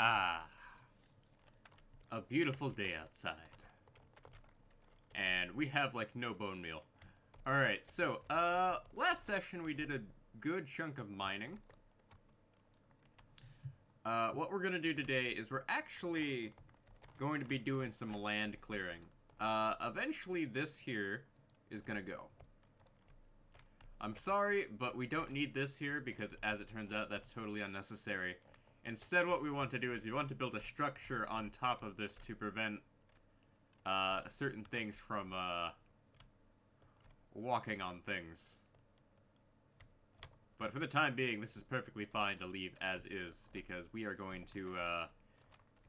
Ah, a beautiful day outside. And we have, like, no bone meal. Alright, so, last session we did a good chunk of mining. What we're gonna do today is we're actually going to be doing some land clearing. Eventually this here is gonna go. I'm sorry, but we don't need this here because, as it turns out, that's totally unnecessary. Instead, what we want to do is we want to build a structure on top of this to prevent certain things from walking on things. But for the time being, this is perfectly fine to leave as is, because we are going to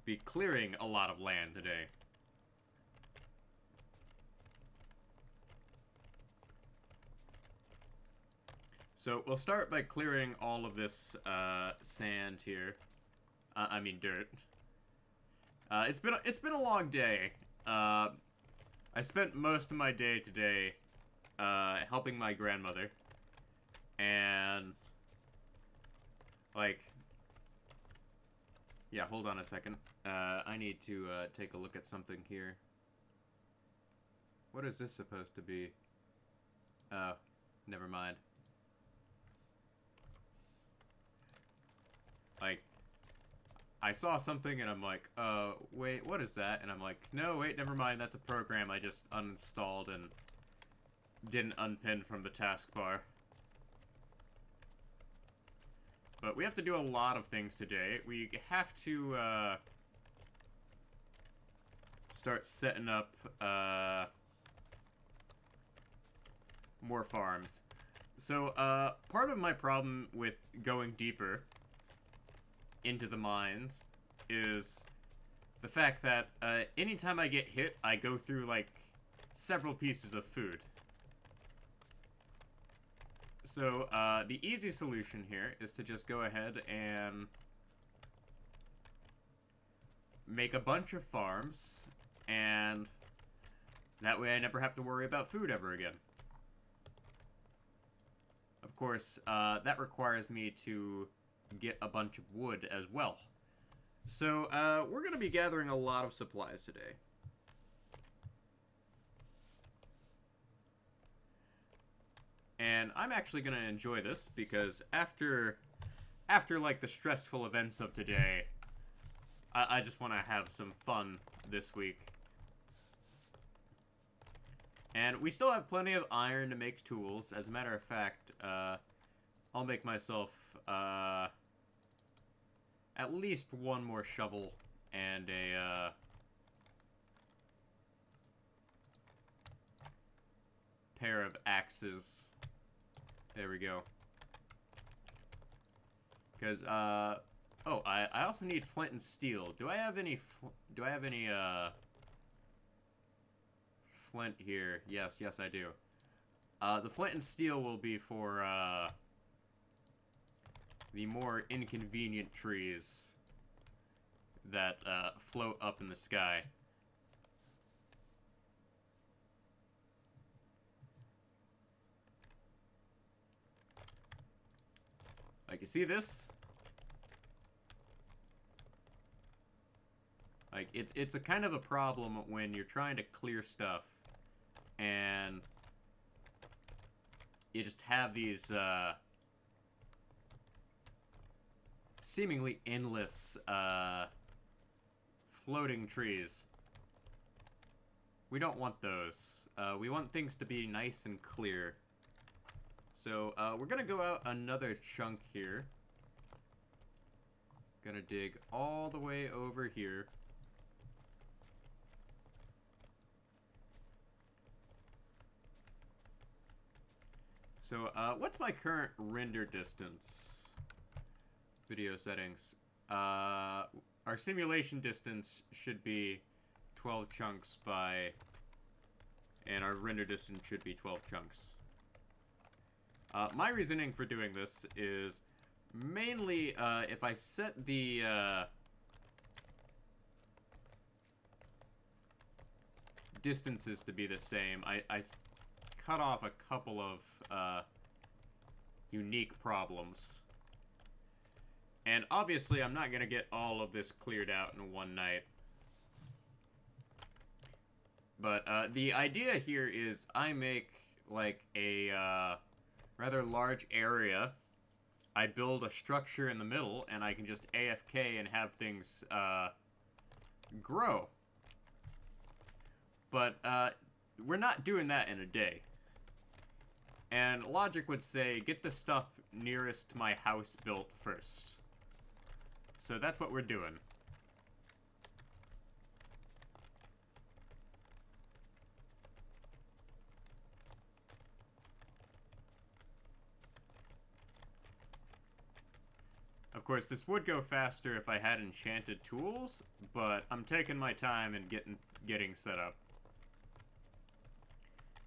be clearing a lot of land today. So we'll start by clearing all of this sand here. I mean dirt. It's been a long day. I spent most of my day today helping my grandmother, and like, yeah. Hold on a second. I need to take a look at something here. What is this supposed to be? Oh, never mind. Like, I saw something and I'm like, wait, what is that? And I'm like, no, wait, never mind, that's a program I just uninstalled and didn't unpin from the taskbar. But we have to do a lot of things today. We have to, start setting up, more farms. So, part of my problem with going deeper into the mines is the fact that anytime I get hit, I go through like several pieces of food. So the easy solution here is to just go ahead and make a bunch of farms, and that way I never have to worry about food ever again. Of course, that requires me to get a bunch of wood as well. So, we're going to be gathering a lot of supplies today. And I'm actually going to enjoy this because after like the stressful events of today, I just want to have some fun this week. And we still have plenty of iron to make tools. As a matter of fact, I'll make myself, at least one more shovel and a, pair of axes. There we go. Because, oh, I also need flint and steel. Do I have any, flint here? Yes, I do. The flint and steel will be for, the more inconvenient trees that float up in the sky. Like, you see this? Like, it's a kind of a problem when you're trying to clear stuff and you just have these, seemingly endless, floating trees. We don't want those. We want things to be nice and clear. So, we're gonna go out another chunk here. Gonna dig all the way over here. So, what's my current render distance? Video settings. Our simulation distance should be 12 chunks by... and our render distance should be 12 chunks. My reasoning for doing this is mainly, if I set the, distances to be the same, I cut off a couple of, unique problems. And obviously, I'm not going to get all of this cleared out in one night. But the idea here is I make, like, a rather large area. I build a structure in the middle, and I can just AFK and have things grow. But we're not doing that in a day. And logic would say, get the stuff nearest my house built first. So that's what we're doing. Of course, this would go faster if I had enchanted tools, but I'm taking my time and getting set up.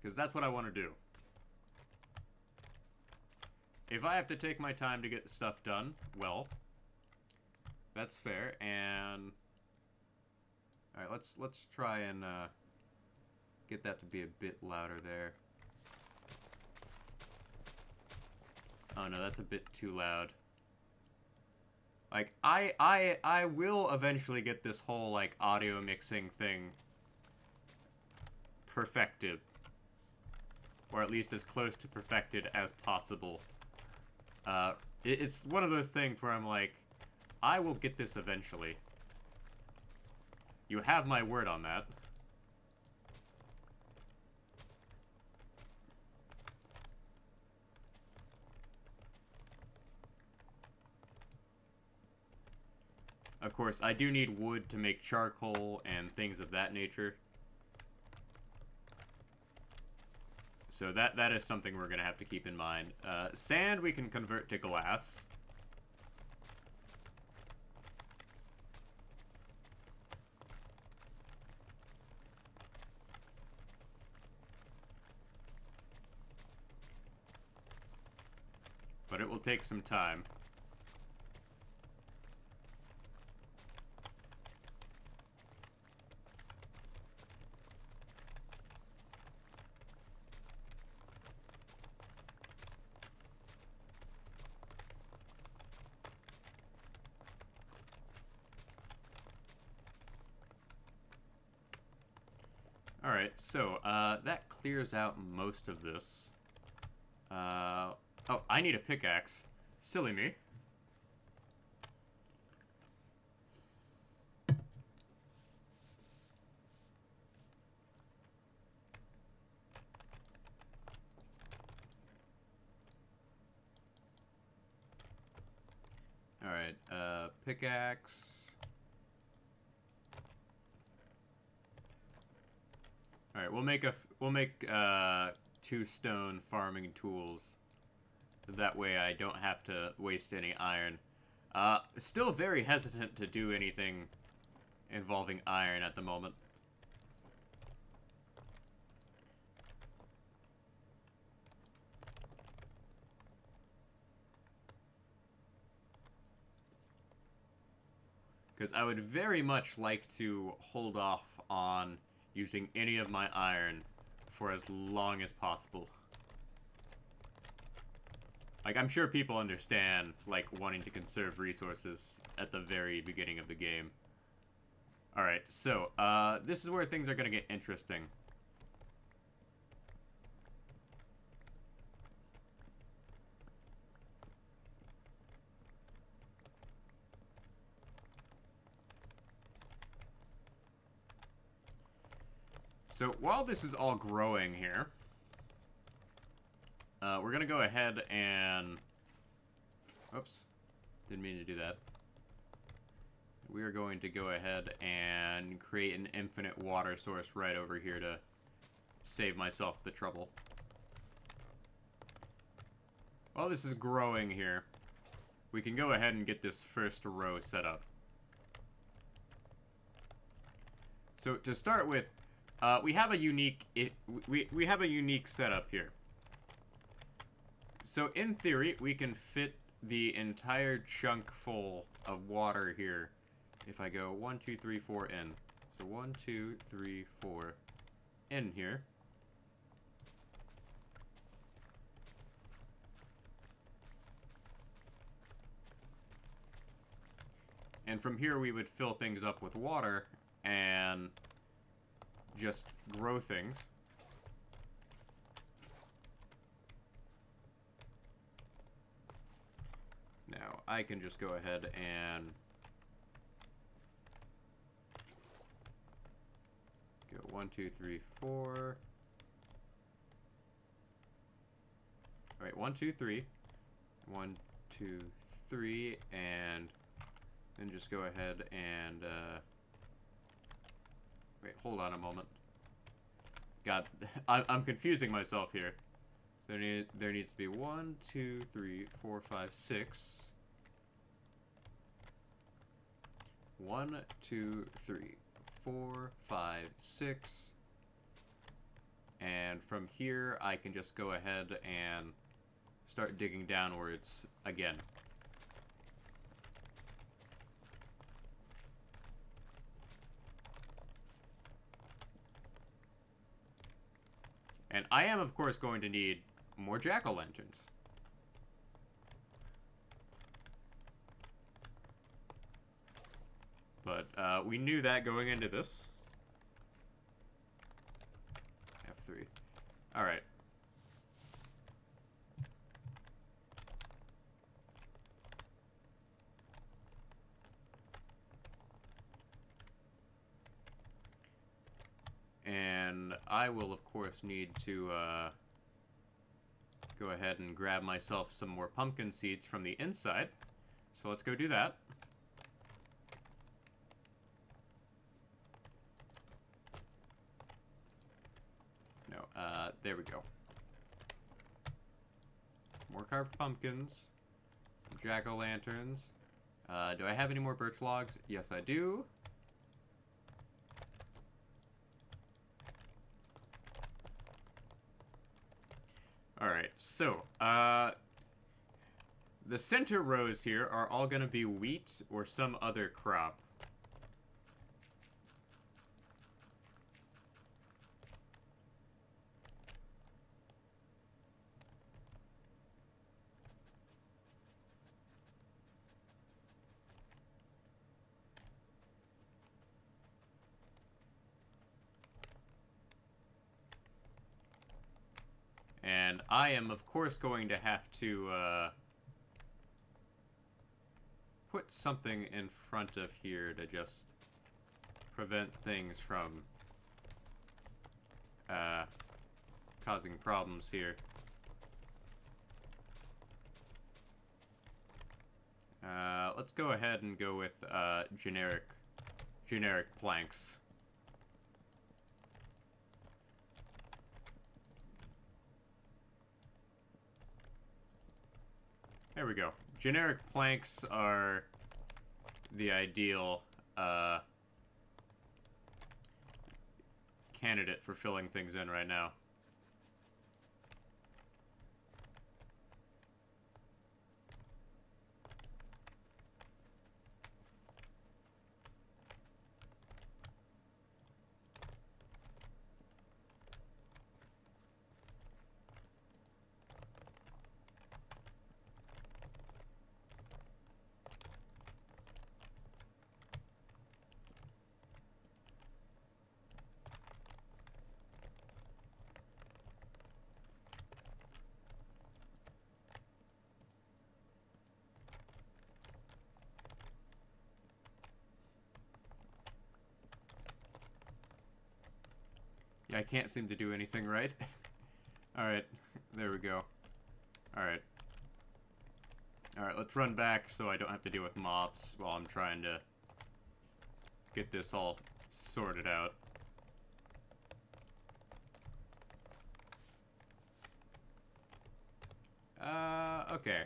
Because that's what I want to do. If I have to take my time to get stuff done, well, that's fair. And all right, let's try and get that to be a bit louder there. Oh no, that's a bit too loud. Like I will eventually get this whole like audio mixing thing perfected, or at least as close to perfected as possible. It's one of those things where I'm like, I will get this eventually. You have my word on that. Of course, I do need wood to make charcoal and things of that nature. So that is something we're going to have to keep in mind. Sand we can convert to glass. But it will take some time. Alright, so, that clears out most of this. Oh, I need a pickaxe. Silly me. Alright, pickaxe. Alright, we'll make 2 stone farming tools. That way I don't have to waste any iron. Still very hesitant to do anything involving iron at the moment. Because I would very much like to hold off on using any of my iron for as long as possible. Like, I'm sure people understand, like, wanting to conserve resources at the very beginning of the game. Alright, so, this is where things are gonna get interesting. So, while this is all growing here, we're gonna go ahead and... Oops. Didn't mean to do that. We are going to go ahead and create an infinite water source right over here to save myself the trouble. While this is growing here, we can go ahead and get this first row set up. So, to start with, we have a unique we have a unique setup here. So in theory, we can fit the entire chunk full of water here. If I go 1, 2, 3, 4 in. So 1, 2, 3, 4 in here. And from here we would fill things up with water and just grow things. Now, I can just go ahead and go 1, 2, 3, 4. Alright, 1, 2, 3. 1, 2, 3, and then just go ahead and, wait, hold on a moment. God, I'm confusing myself here. So there needs to be 1, 2, 3, 4, 5, 6. 1, 2, 3, 4, 5, 6. And from here, I can just go ahead and start digging downwards again. And I am, of course, going to need more jack-o'-lanterns. But we knew that going into this. F3. Alright. And I will, of course, need to go ahead and grab myself some more pumpkin seeds from the inside. So let's go do that. No, there we go. More carved pumpkins. Some jack-o'-lanterns. Do I have any more birch logs? Yes, I do. Alright, so, the center rows here are all going to be wheat or some other crop. And I am, of course, going to have to put something in front of here to just prevent things from causing problems here. Let's go ahead and go with generic planks. There we go. Generic planks are the ideal candidate for filling things in right now. Yeah, I can't seem to do anything right. Alright, there we go. Alright. Alright, let's run back so I don't have to deal with mobs while I'm trying to get this all sorted out. Okay.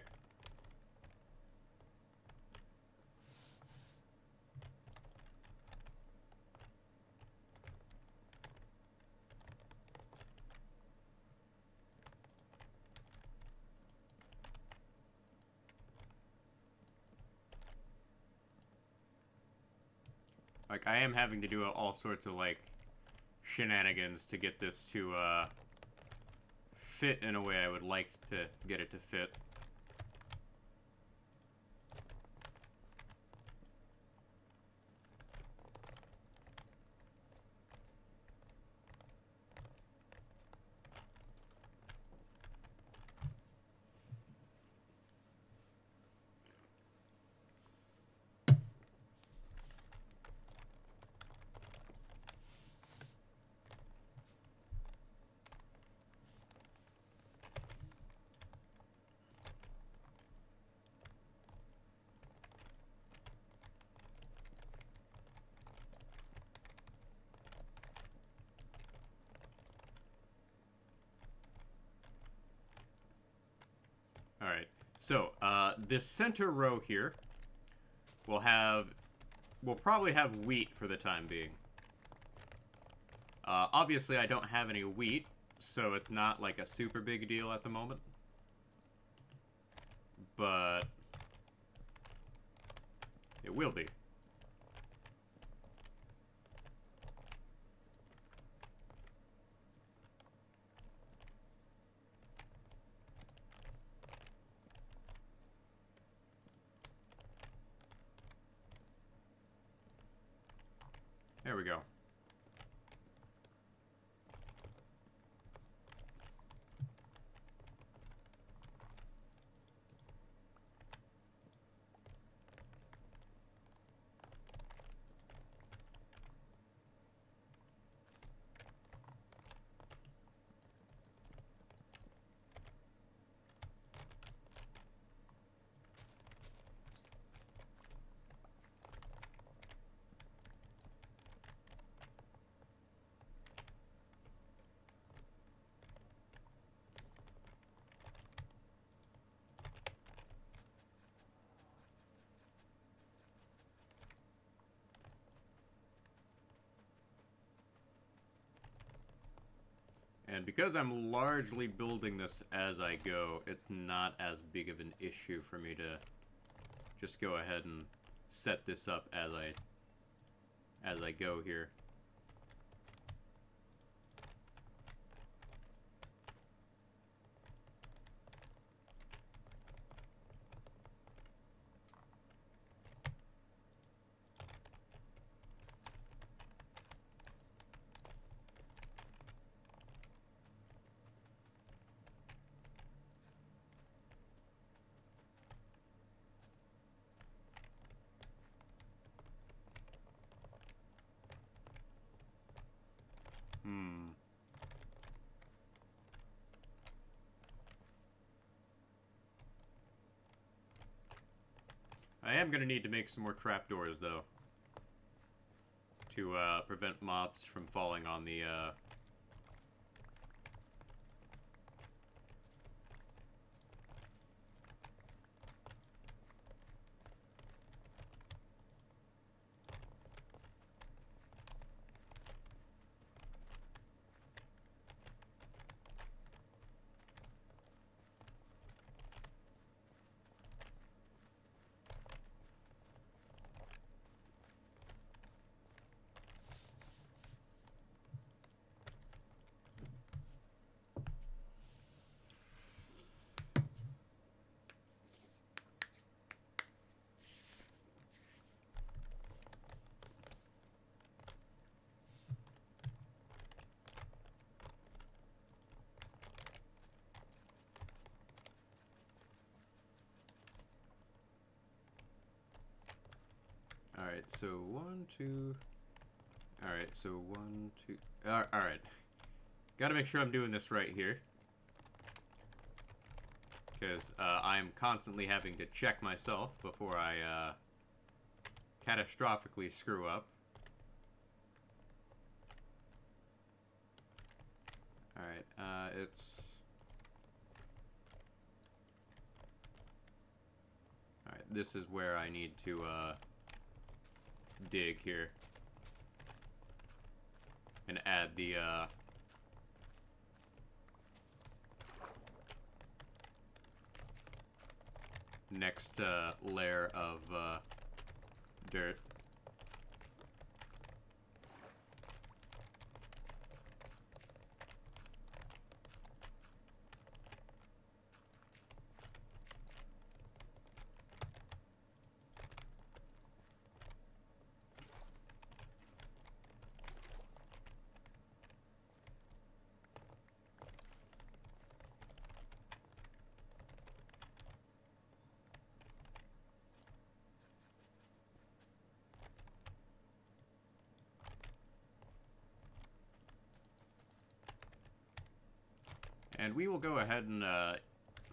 Like, I am having to do all sorts of, like, shenanigans to get this to, fit in a way I would like to get it to fit. So, this center row here will we'll probably have wheat for the time being. Obviously, I don't have any wheat, so it's not like a super big deal at the moment. But it will be. There we go. And because I'm largely building this as I go, it's not as big of an issue for me to just go ahead and set this up as I go here. I am going to need to make some more trapdoors, though, to prevent mobs from falling on the Alright, so 1, 2... Alright, so 1, 2... Alright. Gotta make sure I'm doing this right here. Because I'm constantly having to check myself before I catastrophically screw up. Alright, it's... Alright, this is where I need to dig here. And add the next layer of dirt. And we will go ahead and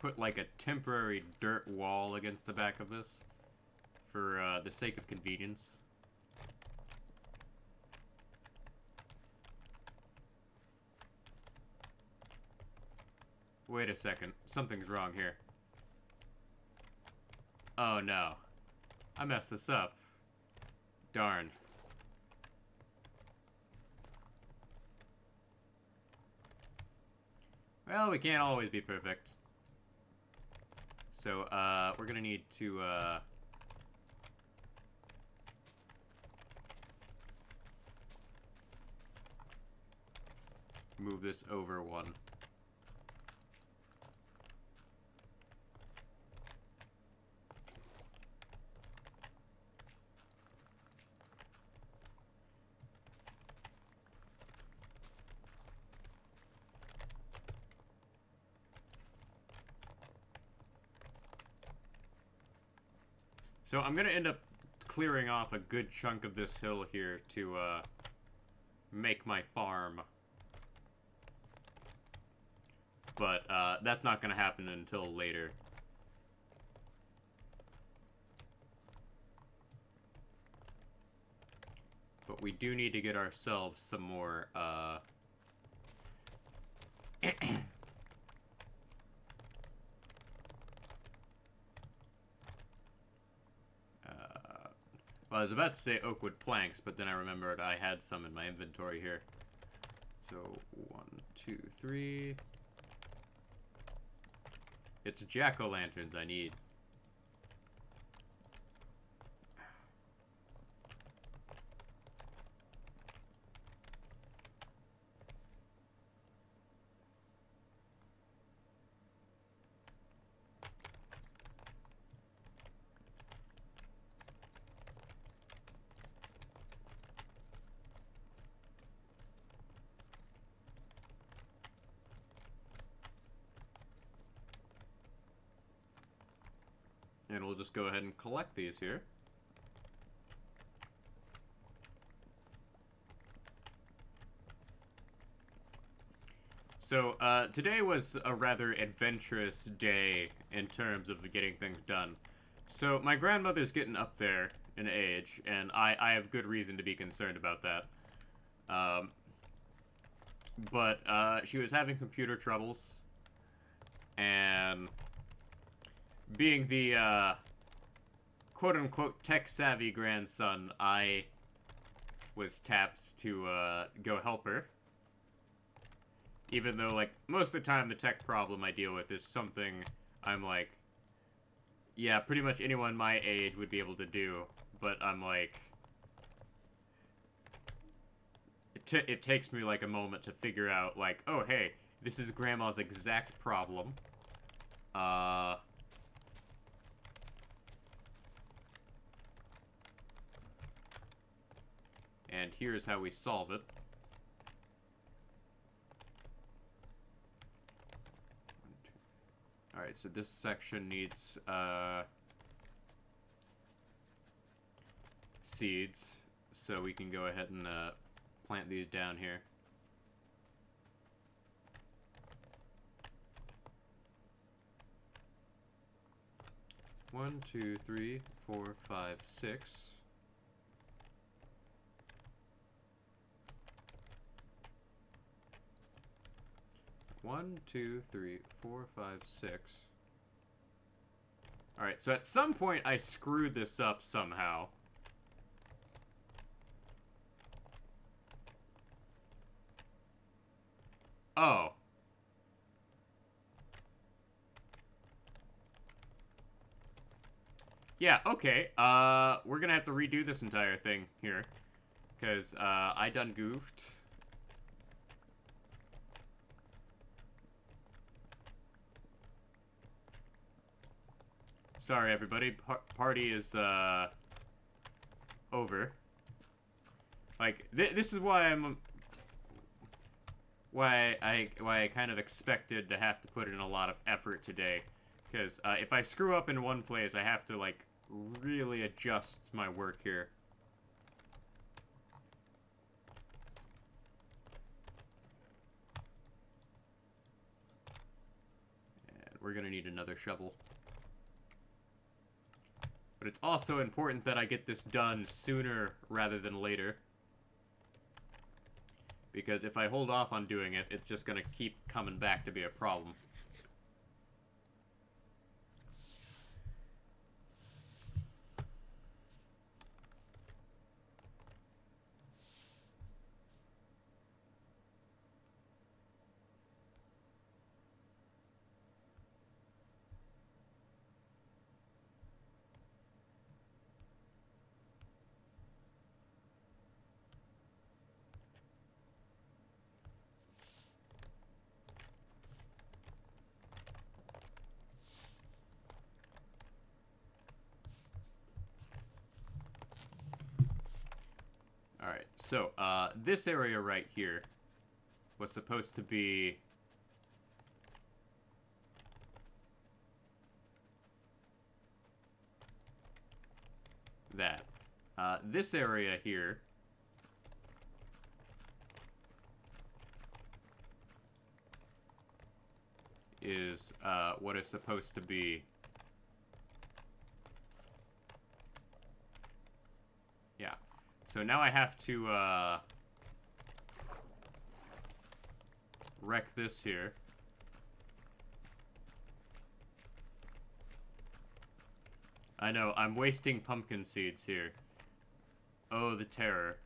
put like a temporary dirt wall against the back of this for the sake of convenience. Wait a second, something's wrong here. Oh no. I messed this up. Darn. Well, we can't always be perfect. So, we're gonna need to, move this over one. So I'm gonna end up clearing off a good chunk of this hill here to, make my farm. But, that's not gonna happen until later. But we do need to get ourselves some more, well, I was about to say oakwood planks, but then I remembered I had some in my inventory here. So, 1, 2, 3. It's jack-o'-lanterns I need. And we'll just go ahead and collect these here. So, today was a rather adventurous day in terms of getting things done. So, my grandmother's getting up there in age, and I have good reason to be concerned about that. But she was having computer troubles, and being the, quote-unquote tech-savvy grandson, I was tapped to, go help her. Even though, like, most of the time the tech problem I deal with is something I'm like, yeah, pretty much anyone my age would be able to do, but I'm like, it takes me, like, a moment to figure out, like, oh, hey, this is Grandma's exact problem. And here's how we solve it. Alright, so this section needs, seeds, so we can go ahead and, plant these down here. One, two, three, 4, 5, 6. One, two, three, 4, 5, 6. Alright, so at some point I screwed this up somehow. Oh. Yeah, okay. We're gonna have to redo this entire thing here. Because, I done goofed. Sorry, everybody. Party is, over. Like, this is why I'm... Why I kind of expected to have to put in a lot of effort today. Because, if I screw up in one place, I have to, like, really adjust my work here. And we're gonna need another shovel. But it's also important that I get this done sooner rather than later. Because if I hold off on doing it, it's just gonna keep coming back to be a problem. Alright, so, this area right here was supposed to be that. This area here is, what is supposed to be... Yeah. So now I have to, wreck this here. I know, I'm wasting pumpkin seeds here. Oh, the terror.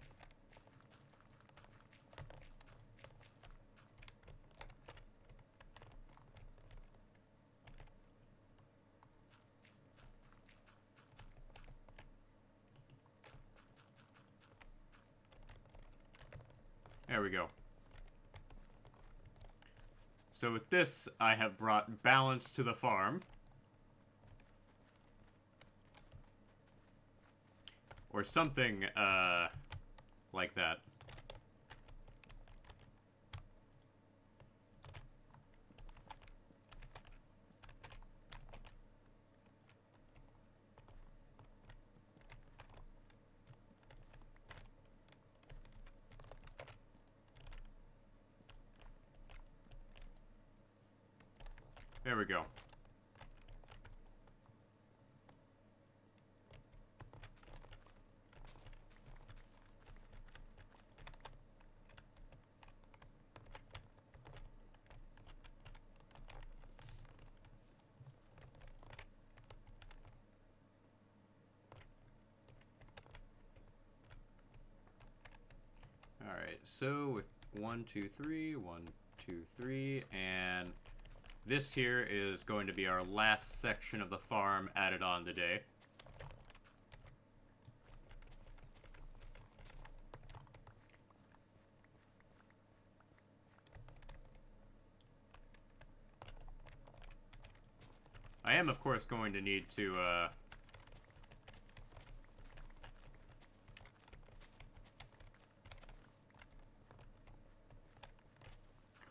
There we go. So with this, I have brought balance to the farm. Or something, like that. There we go. Alright, so with 1, 2, 3, 1, 2, 3, and this here is going to be our last section of the farm added on today. I am, of course, going to need to,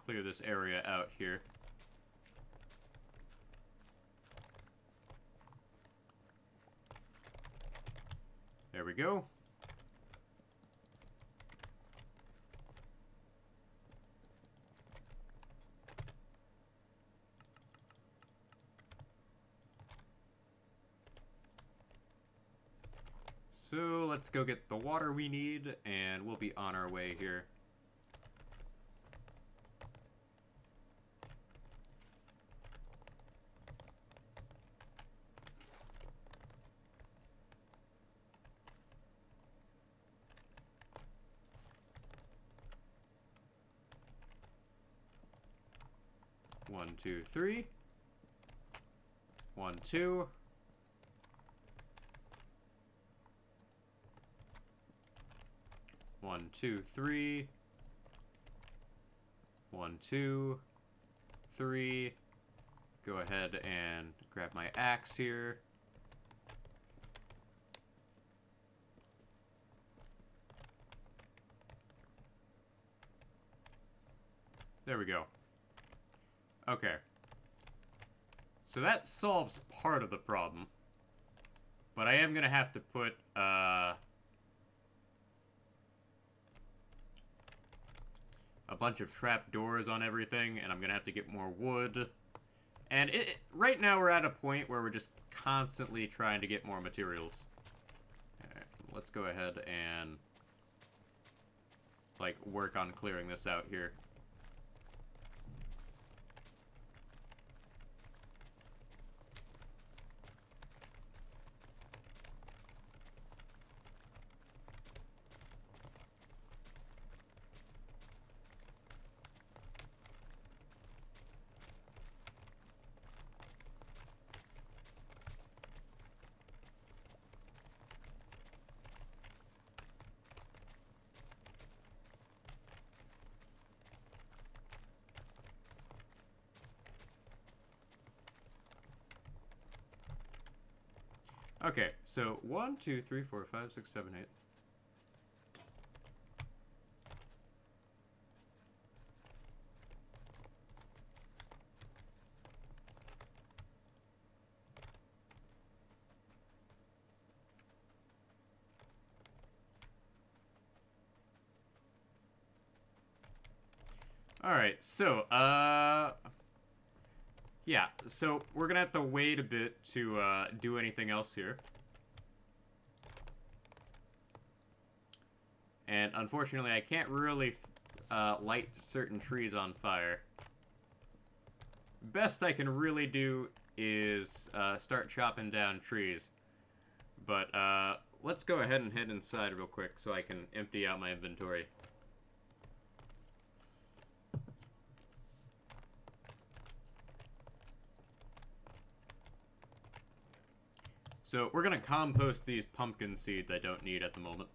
clear this area out here. There we go. So let's go get the water we need, and we'll be on our way here. One, two, three. 1, 2. 1, 2, 3. 1, 2, 3. Go ahead and grab my axe here. There we go. Okay. So that solves part of the problem. But I am gonna have to put, a bunch of trap doors on everything, and I'm gonna have to get more wood. And right now we're at a point where we're just constantly trying to get more materials. Alright, let's go ahead and, like, work on clearing this out here. Okay, so 1, 2, 3, 4, 5, 6, 7, 8. Alright, so, yeah, so we're gonna have to wait a bit to, do anything else here. And unfortunately, I can't really, light certain trees on fire. Best I can really do is, start chopping down trees. But, let's go ahead and head inside real quick so I can empty out my inventory. So, we're gonna compost these pumpkin seeds I don't need at the moment.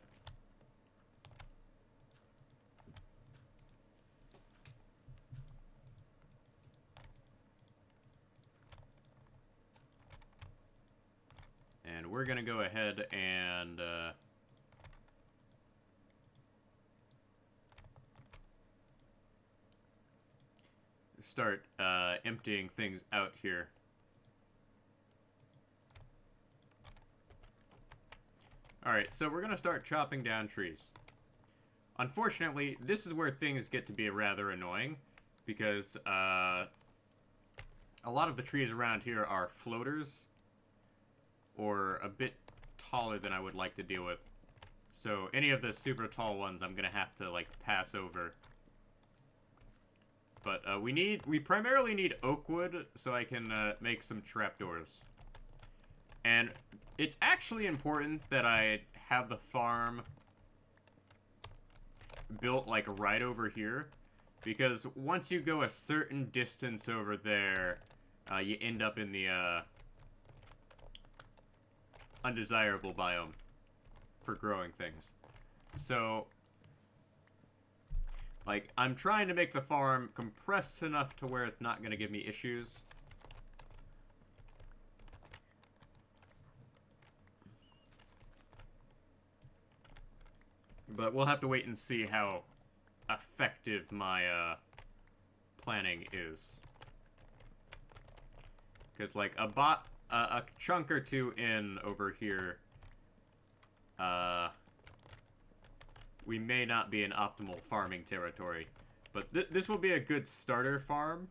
And we're gonna go ahead and, start, emptying things out here. Alright, so we're gonna start chopping down trees. Unfortunately, this is where things get to be rather annoying, because, a lot of the trees around here are floaters, or a bit taller than I would like to deal with. So any of the super tall ones I'm gonna have to, like, pass over. But, we primarily need oak wood, so I can, make some trapdoors. And it's actually important that I have the farm built, like, right over here. Because once you go a certain distance over there, you end up in the, undesirable biome for growing things. So, like, I'm trying to make the farm compressed enough to where it's not going to give me issues. But we'll have to wait and see how effective my, planning is. Because, like, a chunk or two in over here, we may not be in optimal farming territory. But this will be a good starter farm.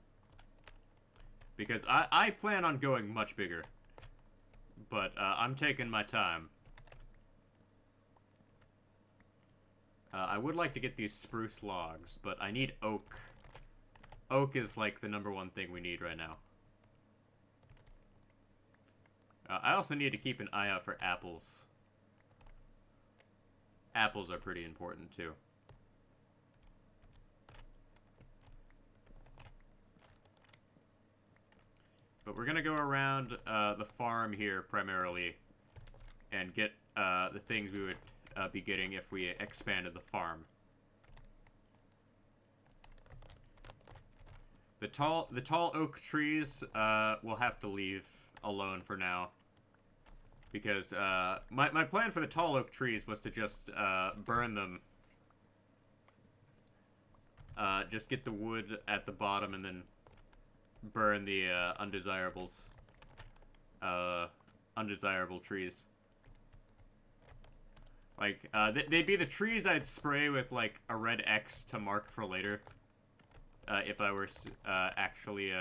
Because I plan on going much bigger. But, I'm taking my time. I would like to get these spruce logs, but I need oak. Oak is, like, the #1 thing we need right now. I also need to keep an eye out for apples. Apples are pretty important, too. But we're gonna go around, the farm here, primarily, and get, the things we would be getting if we expanded the farm. The tall oak trees, we'll have to leave alone for now. Because, my plan for the tall oak trees was to just, burn them. Just get the wood at the bottom and then burn the, undesirables. Undesirable trees. Like, they'd be the trees I'd spray with, like, a red X to mark for later. If I were, actually,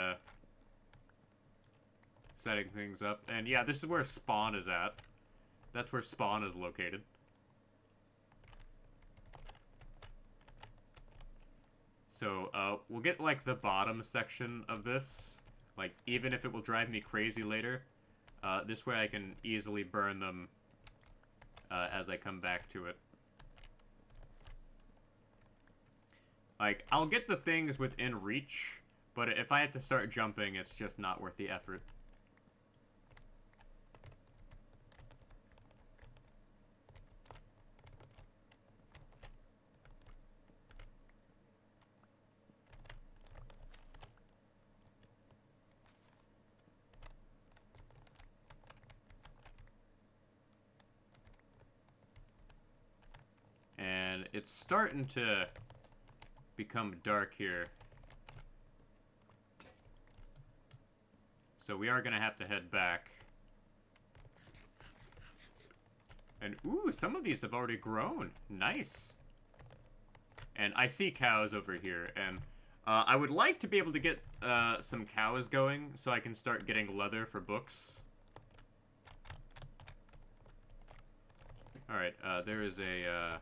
setting things up. And yeah, this is where spawn is at. That's where spawn is located. So, we'll get, like, the bottom section of this. Like, even if it will drive me crazy later. This way I can easily burn them as I come back to it. Like, I'll get the things within reach, but if I have to start jumping, it's just not worth the effort. And it's starting to become dark here. So we are going to have to head back. And, ooh, some of these have already grown. Nice. And I see cows over here, and I would like to be able to get some cows going so I can start getting leather for books. Alright, there is a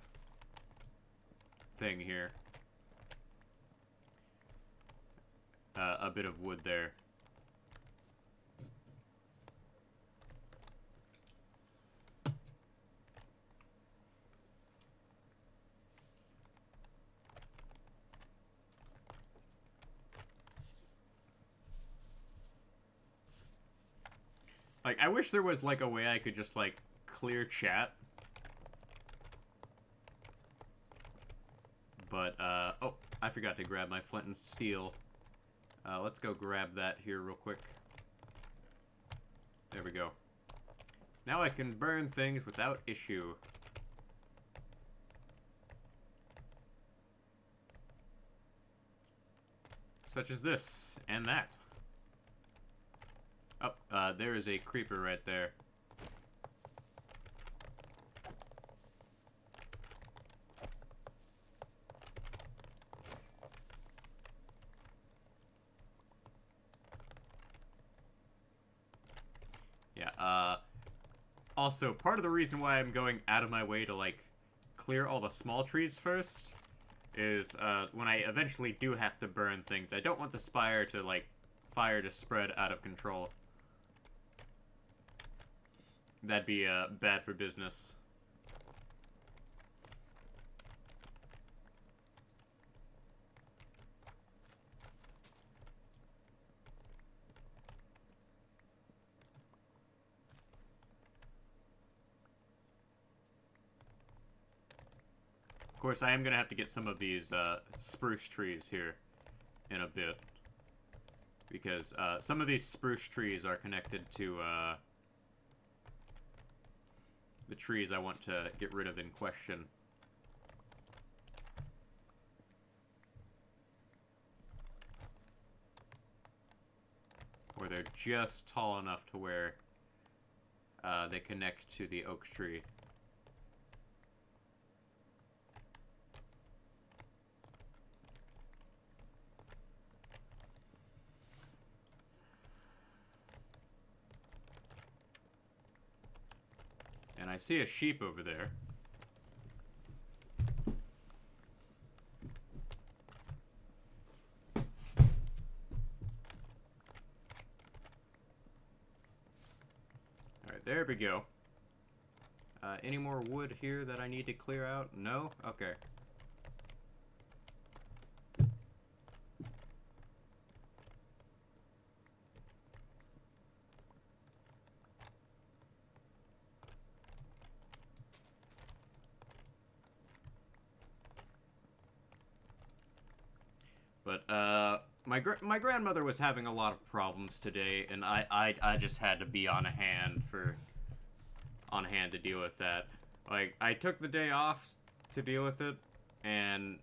thing here. A bit of wood there. Like, I wish there was, like, a way I could just, like, clear chat. But, oh, I forgot to grab my flint and steel. Let's go grab that here real quick. There we go. Now I can burn things without issue. Such as this, and that. Oh, there is a creeper right there. Yeah, also, part of the reason why I'm going out of my way to, like, clear all the small trees first is, when I eventually do have to burn things, I don't want the fire to spread out of control. That'd be, bad for business. Of course, I am gonna have to get some of these, spruce trees here in a bit. Because, some of these spruce trees are connected to, the trees I want to get rid of in question. Or they're just tall enough to where they connect to the oak tree. And I see a sheep over there. Alright, there we go. Any more wood here that I need to clear out? No? Okay. But, my grandmother was having a lot of problems today, and I just had to be on hand to deal with that. Like, I took the day off to deal with it, and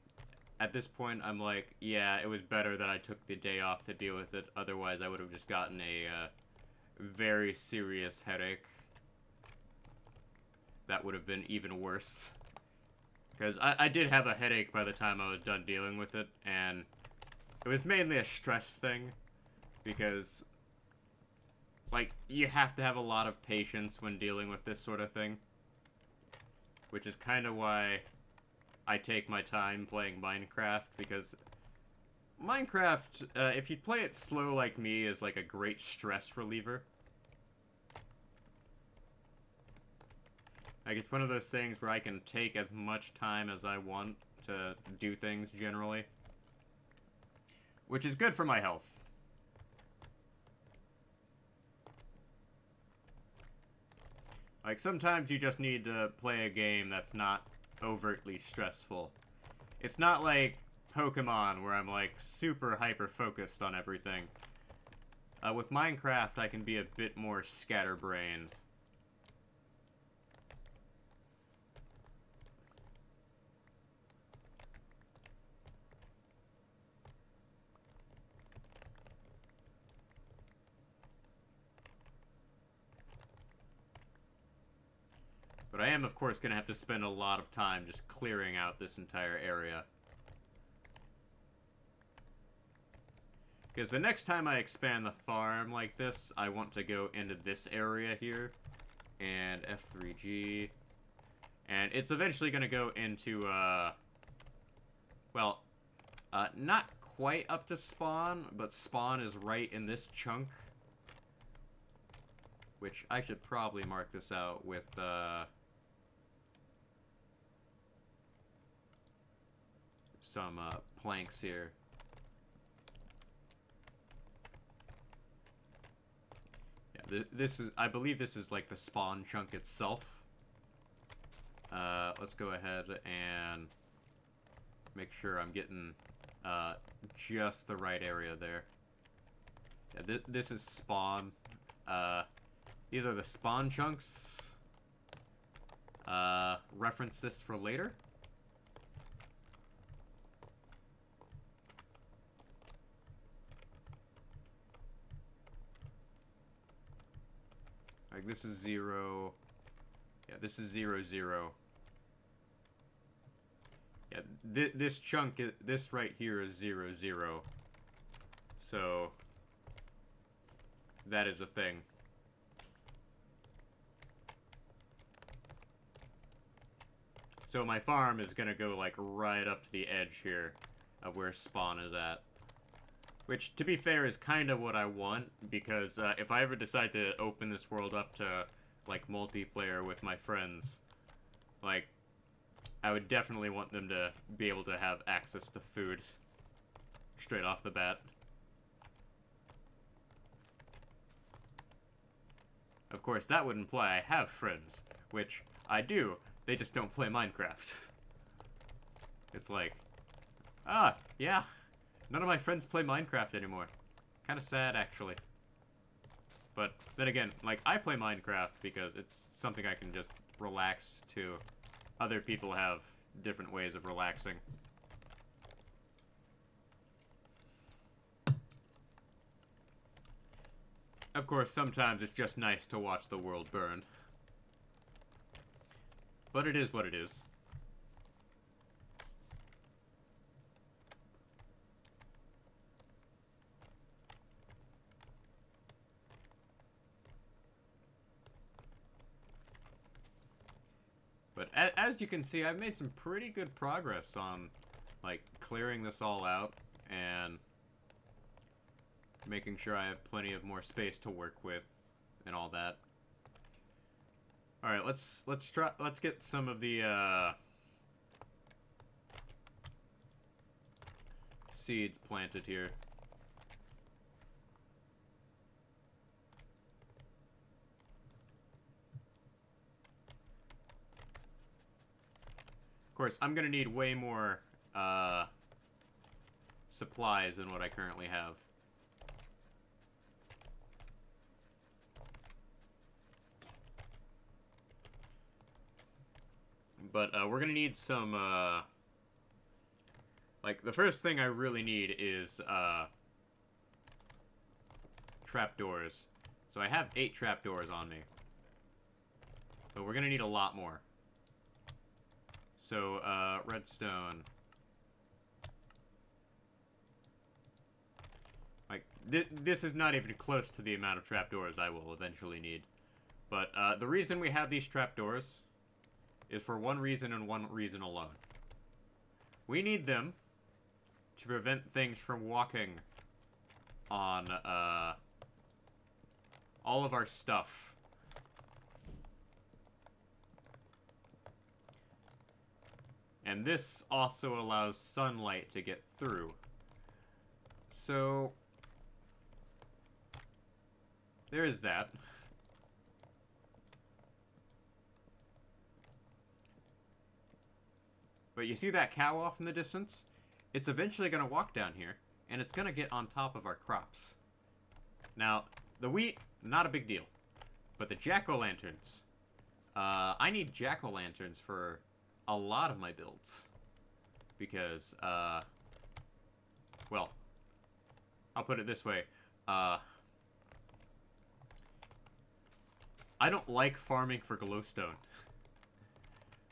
at this point, I'm like, yeah, it was better that I took the day off to deal with it, otherwise I would have just gotten a, very serious headache. That would have been even worse. Because I did have a headache by the time I was done dealing with it, and it was mainly a stress thing, because, like, you have to have a lot of patience when dealing with this sort of thing. Which is kind of why I take my time playing Minecraft, because Minecraft, if you play it slow like me, is like a great stress reliever. Like, it's one of those things where I can take as much time as I want to do things, generally. Which is good for my health. Like, sometimes you just need to play a game that's not overtly stressful. It's not like Pokemon, where I'm, like, super hyper-focused on everything. With Minecraft, I can be a bit more scatterbrained. But I am, of course, going to have to spend a lot of time just clearing out this entire area. Because the next time I expand the farm like this, I want to go into this area here. And F3G. And it's eventually going to go into, well, not quite up to spawn, but spawn is right in this chunk. Which I should probably mark this out with, some, planks here. Yeah, this is, I believe this is like the spawn chunk itself. Let's go ahead and make sure I'm getting, just the right area there. Yeah, this is spawn. Either the spawn chunks, reference this for later. Like, this is 0. Yeah, this is 0, 0. Yeah, this chunk, this right here is 0, 0. So, that is a thing. So my farm is gonna go, like, right up to the edge here of where spawn is at. Which, to be fair, is kind of what I want, because if I ever decide to open this world up to, like, multiplayer with my friends, like, I would definitely want them to be able to have access to food straight off the bat. Of course, that would imply I have friends, which I do, they just don't play Minecraft. It's like, yeah. None of my friends play Minecraft anymore. Kind of sad, actually. But then again, like, I play Minecraft because it's something I can just relax to. Other people have different ways of relaxing. Of course, sometimes it's just nice to watch the world burn. But it is what it is. But as you can see, I've made some pretty good progress on, like, clearing this all out and making sure I have plenty of more space to work with and all that. All right, let's get some of the seeds planted here. Of course, I'm gonna need way more supplies than what I currently have. But we're gonna need some, like, the first thing I really need is trapdoors. So I have 8 trapdoors on me. But we're gonna need a lot more. So, redstone. Like, this is not even close to the amount of trapdoors I will eventually need. But the reason we have these trapdoors is for one reason and one reason alone. We need them to prevent things from walking on all of our stuff. And this also allows sunlight to get through. So, there is that. But you see that cow off in the distance? It's eventually going to walk down here, and it's going to get on top of our crops. Now, the wheat, not a big deal. But the jack-o'-lanterns. I need jack-o'-lanterns for a lot of my builds. Because, well, I'll put it this way. I don't like farming for glowstone.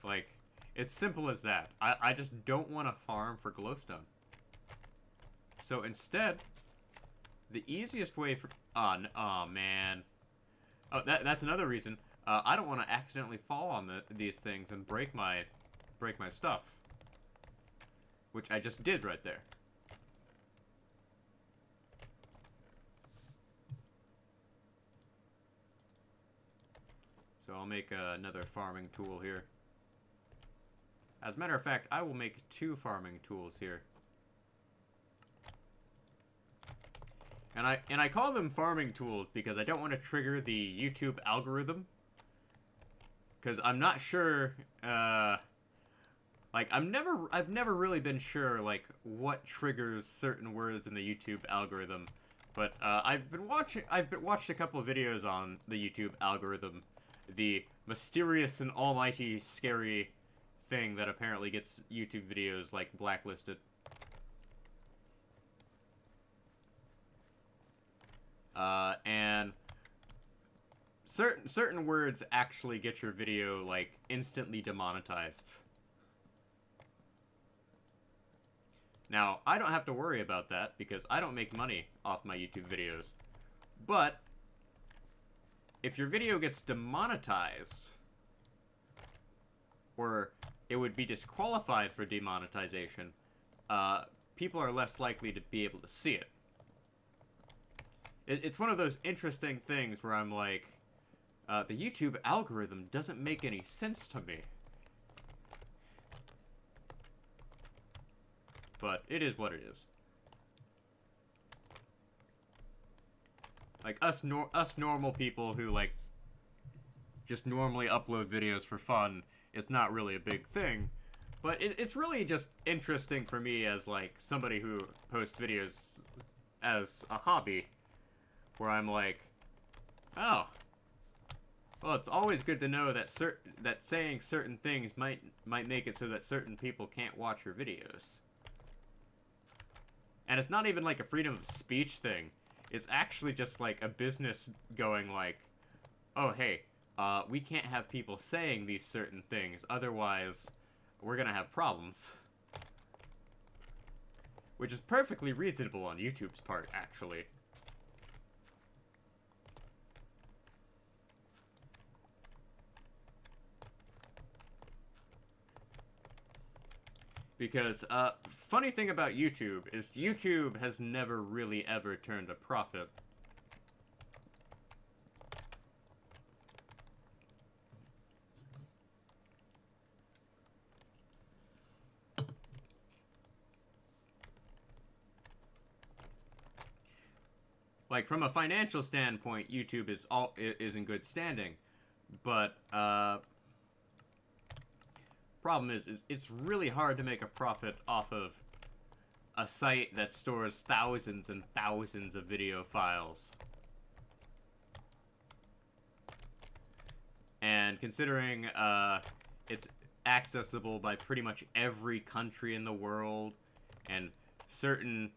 Like, it's simple as that. I just don't want to farm for glowstone. So instead, The easiest way for... Oh, man. Oh, that's another reason. I don't want to accidentally fall on these things and break my stuff. Which I just did right there. So I'll make another farming tool here. As a matter of fact, I will make 2 farming tools here. And I call them farming tools because I don't want to trigger the YouTube algorithm. Because I'm not sure, like, I've never really been sure, like, what triggers certain words in the YouTube algorithm. But, I've watched a couple of videos on the YouTube algorithm. The mysterious and almighty scary thing that apparently gets YouTube videos, like, blacklisted. And certain words actually get your video, like, instantly demonetized. Now, I don't have to worry about that because I don't make money off my YouTube videos. But if your video gets demonetized, or it would be disqualified for demonetization, people are less likely to be able to see it. It's one of those interesting things where I'm like, the YouTube algorithm doesn't make any sense to me. But it is what it is. Like, us normal people who, like, just normally upload videos for fun, it's not really a big thing. But it's really just interesting for me as, like, somebody who posts videos as a hobby. Where I'm like, oh, well, it's always good to know that that saying certain things might make it so that certain people can't watch your videos. And it's not even like a freedom of speech thing. It's actually just like a business going like, oh, hey, we can't have people saying these certain things, otherwise we're gonna have problems. Which is perfectly reasonable on YouTube's part, actually. Because, funny thing about YouTube is YouTube has never really ever turned a profit. Like, from a financial standpoint, YouTube is in good standing. But, problem is it's really hard to make a profit off of a site that stores thousands and thousands of video files. And considering it's accessible by pretty much every country in the world, and certain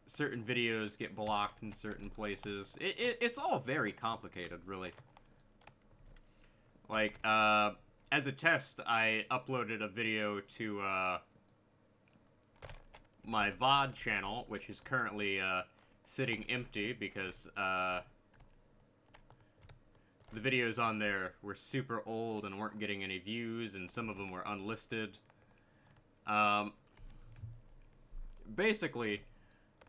videos get blocked in certain places, it's all very complicated, really. Like, as a test, I uploaded a video to, my VOD channel, which is currently, sitting empty because, the videos on there were super old and weren't getting any views, and some of them were unlisted. Basically,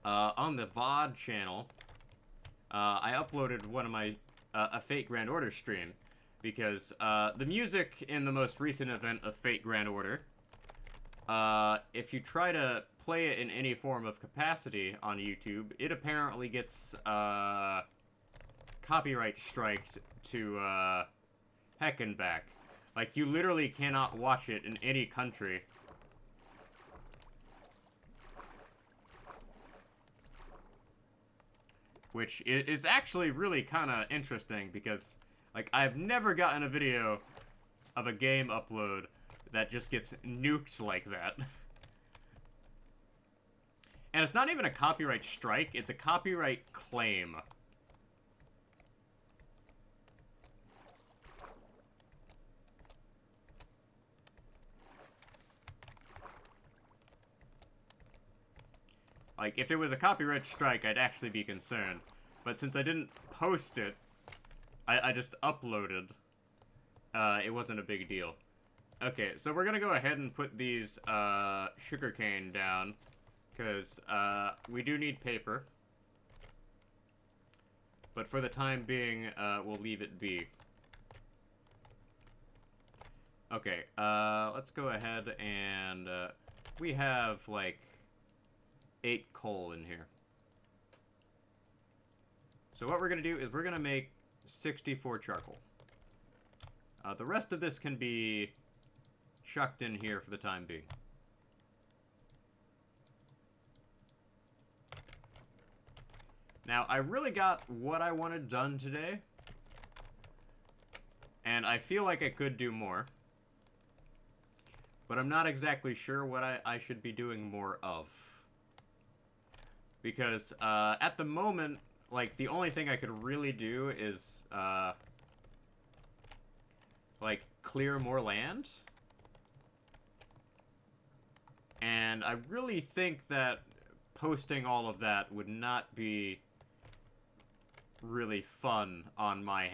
on the VOD channel, I uploaded one of my, a Fate Grand Order stream, because, the music in the most recent event of Fate Grand Order, if you try to play it in any form of capacity on YouTube, it apparently gets, copyright striked to, heck and back. Like, you literally cannot watch it in any country. Which is actually really kind of interesting, because, like, I've never gotten a video of a game upload that just gets nuked like that. And it's not even a copyright strike, it's a copyright claim. Like, if it was a copyright strike, I'd actually be concerned. But since I didn't post it, I just uploaded. It wasn't a big deal. Okay, so we're gonna go ahead and put these, sugarcane down. Because, we do need paper. But for the time being, we'll leave it be. Okay, let's go ahead and, we have, like, 8 coal in here. So what we're gonna do is we're gonna make 64 charcoal. The rest of this can be chucked in here for the time being. Now, I really got what I wanted done today. And I feel like I could do more. But I'm not exactly sure what I should be doing more of. Because, at the moment, like, the only thing I could really do is, like, clear more land. And I really think that posting all of that would not be really fun on my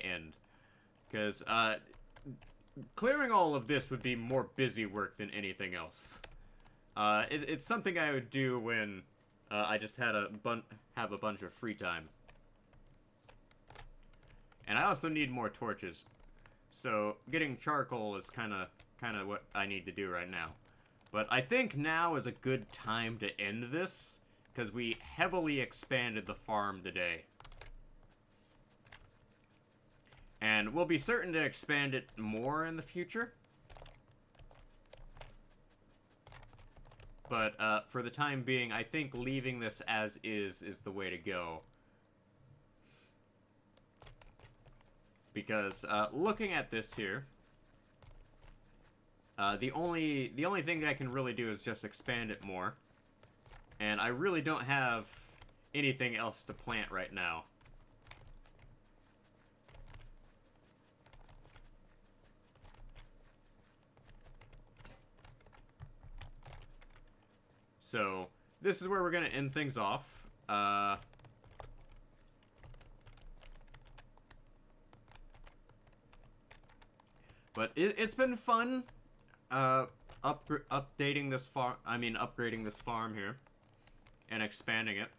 end. Because, clearing all of this would be more busy work than anything else. It's something I would do when I just had have a bunch of free time. And I also need more torches. So getting charcoal is kind of what I need to do right now. But I think now is a good time to end this, because we heavily expanded the farm today. And we'll be certain to expand it more in the future. But for the time being, I think leaving this as is the way to go. Because looking at this here, the only thing I can really do is just expand it more. And I really don't have anything else to plant right now. So, this is where we're going to end things off. But it's been fun, updating this upgrading this farm here, and expanding it.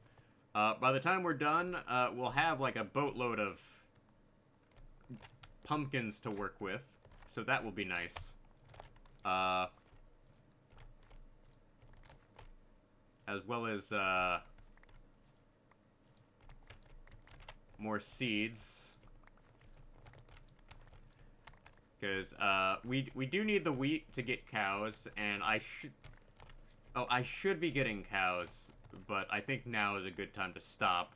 By the time we're done, we'll have like a boatload of pumpkins to work with, so that will be nice. As well as, more seeds. Because, we do need the wheat to get cows, and I should be getting cows, but I think now is a good time to stop.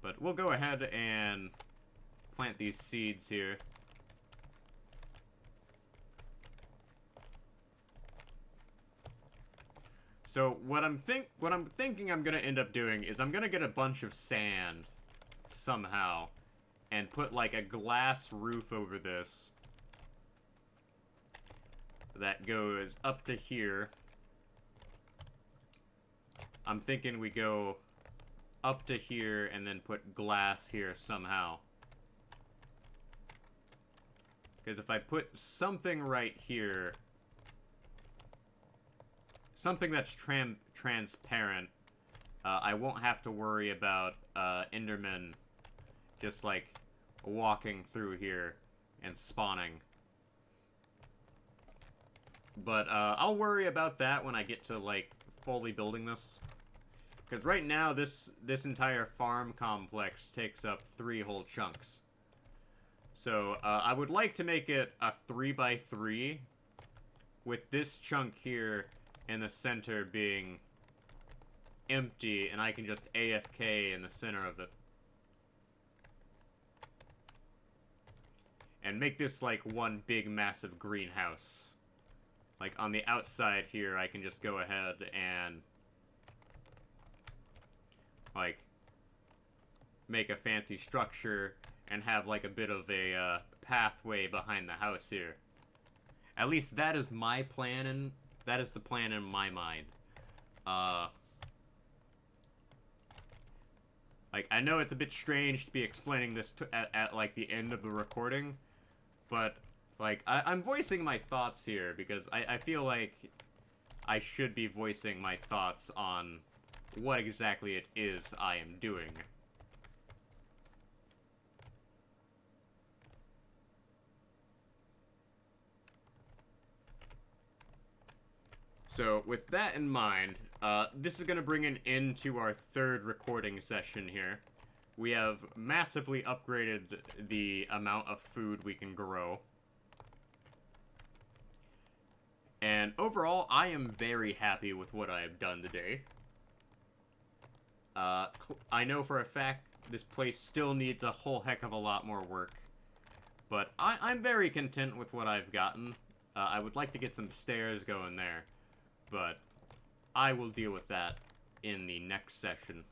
But we'll go ahead and plant these seeds here. So what I'm thinking I'm gonna end up doing is I'm gonna get a bunch of sand somehow and put like a glass roof over this that goes up to here. I'm thinking we go up to here and then put glass here somehow. Because if I put something right here, something that's transparent, I won't have to worry about Endermen just like walking through here and spawning. But I'll worry about that when I get to like fully building this. Because right now this entire farm complex takes up 3 whole chunks. So I would like to make it a 3x3 with this chunk here in the center being empty, and I can just AFK in the center of it. And make this like one big massive greenhouse. Like on the outside here, I can just go ahead and like make a fancy structure and have like a bit of a pathway behind the house here. At least that is my plan, and that is the plan in my mind. Like, I know it's a bit strange to be explaining this at like, the end of the recording, but, like, I'm voicing my thoughts here, because I feel like I should be voicing my thoughts on what exactly it is I am doing. So, with that in mind, this is going to bring an end to our third recording session here. We have massively upgraded the amount of food we can grow. And overall, I am very happy with what I have done today. I know for a fact this place still needs a whole heck of a lot more work. But I'm very content with what I've gotten. I would like to get some stairs going there. But I will deal with that in the next session.